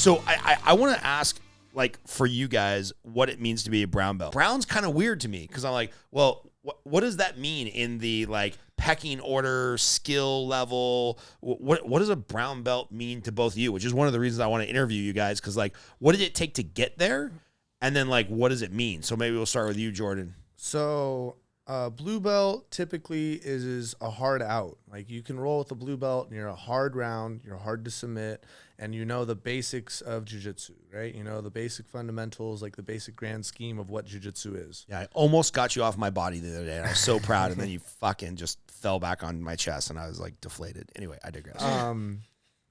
So I want to ask, like, for you guys, what it means to be a brown belt. Brown's kind of weird to me because I'm like, well, what does that mean in the like pecking order, skill level? What does a brown belt mean to both of you? Which is one of the reasons I want to interview you guys, because like, what did it take to get there, and then like, what does it mean? So maybe we'll start with you, Jordan. So blue belt typically is a hard out. Like you can roll with a blue belt and you're a hard round, you're hard to submit, and you know the basics of jiu-jitsu, right? You know the basic fundamentals, like the basic grand scheme of what jiu-jitsu is. Yeah, I almost got you off my body the other day, and I was so proud, and then you fucking just fell back on my chest, and I was like deflated. Anyway, I digress.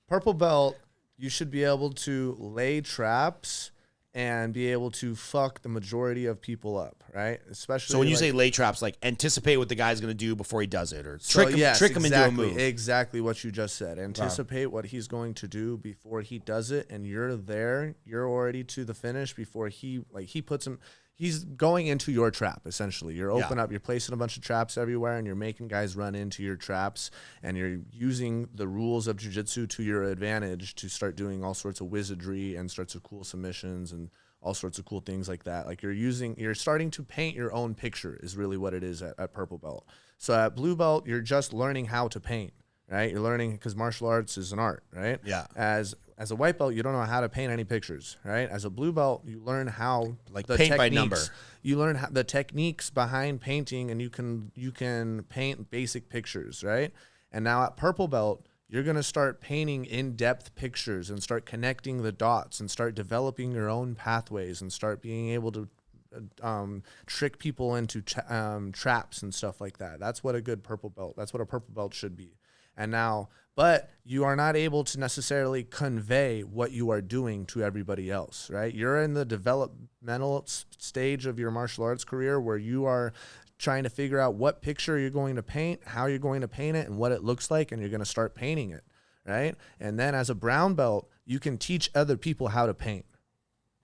Purple belt, you should be able to lay traps and be able to fuck the majority of people up, right? Especially. So when you like, say lay traps, like anticipate what the guy's going to do before he does it, or trick him into a move. Exactly what you just said. Anticipate what he's going to do before he does it, and you're there. You're already to the finish before he puts him. He's going into your trap, essentially. You're open up, you're placing a bunch of traps everywhere, and you're making guys run into your traps, and you're using the rules of jiu-jitsu to your advantage to start doing all sorts of wizardry and sorts of cool submissions and all sorts of cool things like that. Like you're starting to paint your own picture is really what it is at purple belt. So at blue belt, you're just learning how to paint, right? You're learning, because martial arts is an art, right? Yeah. As a white belt, you don't know how to paint any pictures, right? As a blue belt, you learn how, like, the paint by techniques, number. You learn how, the techniques behind painting, and you can paint basic pictures, right? And now at purple belt, you're going to start painting in-depth pictures and start connecting the dots and start developing your own pathways and start being able to trick people into traps and stuff like that. That's what a good purple belt, that's what a purple belt should be. And now, but you are not able to necessarily convey what you are doing to everybody else, right? You're in the developmental stage of your martial arts career where you are trying to figure out what picture you're going to paint, how you're going to paint it, and what it looks like, and you're going to start painting it, right? And then as a brown belt, you can teach other people how to paint,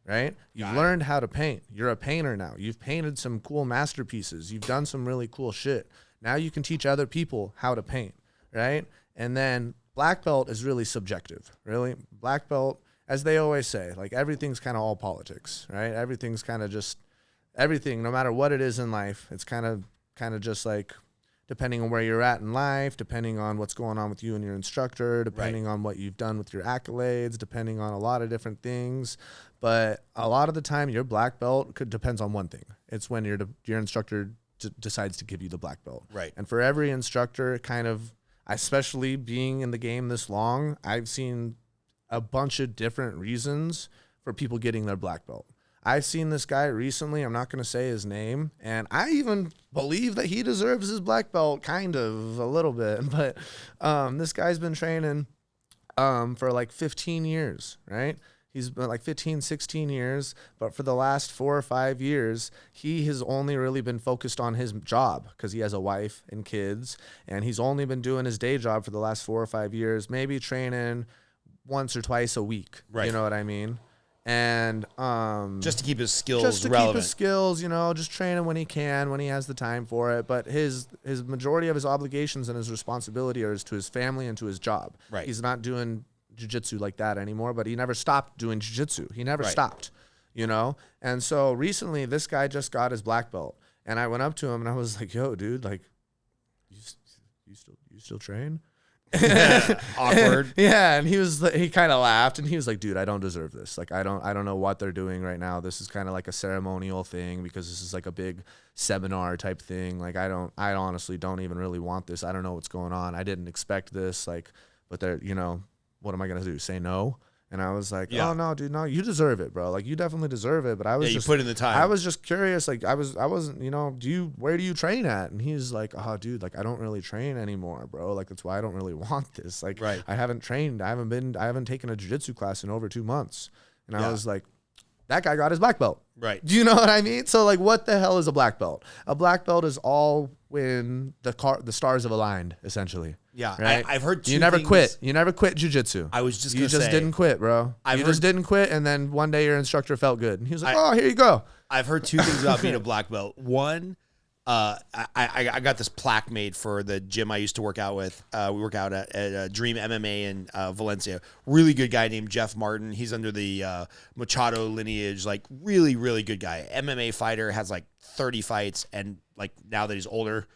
right? You've learned how to paint. You're a painter now. You've painted some cool masterpieces. You've done some really cool shit. Now you can teach other people how to paint, right? And then black belt is really subjective, really. Black belt, as they always say, like everything's kind of all politics, right? Everything's kind of just everything, no matter what it is in life. It's kind of just like depending on where you're at in life, depending on what's going on with you and your instructor, depending on what you've done with your accolades, depending on a lot of different things. But a lot of the time, your black belt depends on one thing. It's when your instructor decides to give you the black belt. Right. And for every instructor, kind of, especially being in the game this long, I've seen a bunch of different reasons for people getting their black belt. I've seen this guy recently, I'm not going to say his name, and I even believe that he deserves his black belt, kind of, a little bit. But this guy's been training for like 15 years, right? He's been like 15, 16 years, but for the last 4 or 5 years, he has only really been focused on his job because he has a wife and kids, and he's only been doing his day job for the last 4 or 5 years, maybe training once or twice a week. Right. You know what I mean? And just to keep his skills relevant. Keep his skills, you know, just training when he can, when he has the time for it. But his majority of his obligations and his responsibility are to his family and to his job. Right. He's not doing jiu-jitsu like that anymore, but he never stopped doing jiu-jitsu. He never stopped, you know? And so recently this guy just got his black belt, and I went up to him and I was like, yo, dude, like, you still train? Awkward. Yeah. And he kind of laughed and he was like, dude, I don't deserve this. Like, I don't know what they're doing right now. This is kind of like a ceremonial thing because this is like a big seminar type thing. Like, I honestly don't even really want this. I don't know what's going on. I didn't expect this. Like, but they're, you know, what am I going to do? Say no? And I was like, oh no, dude, no, you deserve it, bro. Like, you definitely deserve it. But I was you put in the time. I was just curious. Like, I wasn't, you know, where do you train at? And he's like, oh, dude, like, I don't really train anymore, bro. Like, that's why I don't really want this. Like, I haven't trained. I haven't taken a jiu-jitsu class in over 2 months. And I was like, that guy got his black belt. Right. Do you know what I mean? So, like, what the hell is a black belt? A black belt is all when the stars have aligned, essentially. Yeah, right? I've heard two You never things. quit. You never quit jiu-jitsu. I was just You going to say. just didn't quit, bro. You just didn't quit, and then one day your instructor felt good. And he was like, oh, here you go. I've heard two things about being a black belt. One, I got this plaque made for the gym I used to work out with. We work out at Dream MMA in Valencia. Really good guy named Jeff Martin. He's under the Machado lineage. Like really, really good guy. MMA fighter, has like 30 fights, and like now that he's older,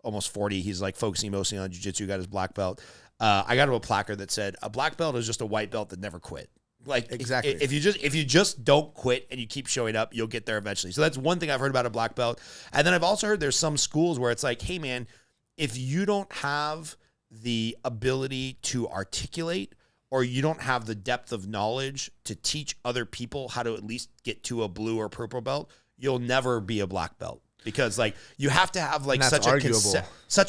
almost 40, he's like focusing mostly on jiu-jitsu. Got his black belt. I got him a placard that said, "A black belt is just a white belt that never quit." Like Exactly. if you just don't quit and you keep showing up, you'll get there eventually. So that's one thing I've heard about a black belt. And then I've also heard there's some schools where it's like, hey man, if you don't have the ability to articulate, or you don't have the depth of knowledge to teach other people how to at least get to a blue or purple belt, you'll never be a black belt. Because like you have to have like such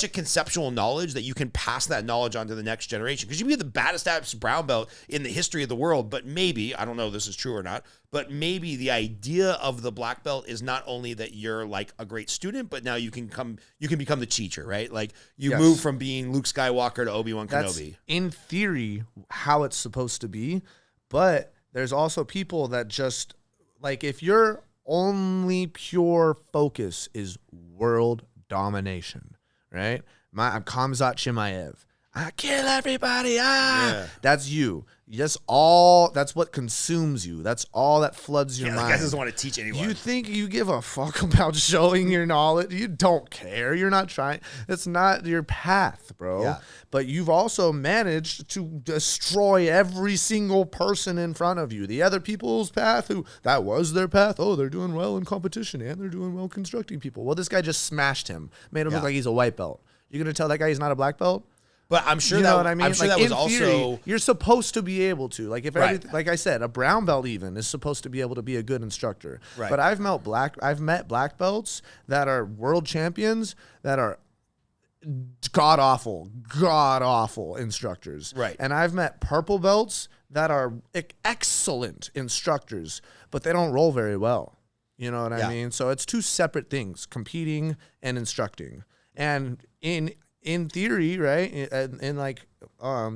a conceptual knowledge that you can pass that knowledge on to the next generation. Because you can be the baddest ass brown belt in the history of the world, but maybe, I don't know if this is true or not, but maybe the idea of the black belt is not only that you're like a great student, but now you can become the teacher, right? Like you move from being Luke Skywalker to Obi-Wan Kenobi. That's in theory how it's supposed to be, but there's also people that just like, if you're only pure focus is world domination, right? I'm Khamzat Chimaev. I kill everybody. That's you. That's what consumes you. That's all that floods your mind. That guy doesn't want to teach anyone. You think you give a fuck about showing your knowledge? You don't care. You're not trying. It's not your path, bro. Yeah. But you've also managed to destroy every single person in front of you. The other people's path, that was their path. Oh, they're doing well in competition and they're doing well constructing people. Well, this guy just smashed him, made him look like he's a white belt. You're gonna tell that guy he's not a black belt? But I'm sure what I mean. I'm sure like, that was in also theory, you're supposed to be able to. Like if Right. like I said, a brown belt even is supposed to be able to be a good instructor. Right. But I've met black belts that are world champions that are god awful instructors. Right. And I've met purple belts that are excellent instructors, but they don't roll very well. You know what I mean? So it's two separate things: competing and instructing. And in theory, right, and like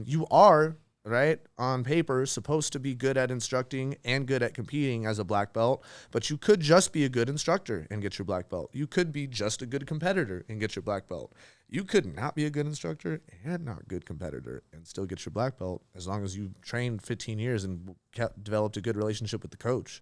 you are, right, on paper supposed to be good at instructing and good at competing as a black belt, but you could just be a good instructor and get your black belt. You could be just a good competitor and get your black belt. You could not be a good instructor and not a good competitor and still get your black belt as long as you trained 15 years and developed a good relationship with the coach.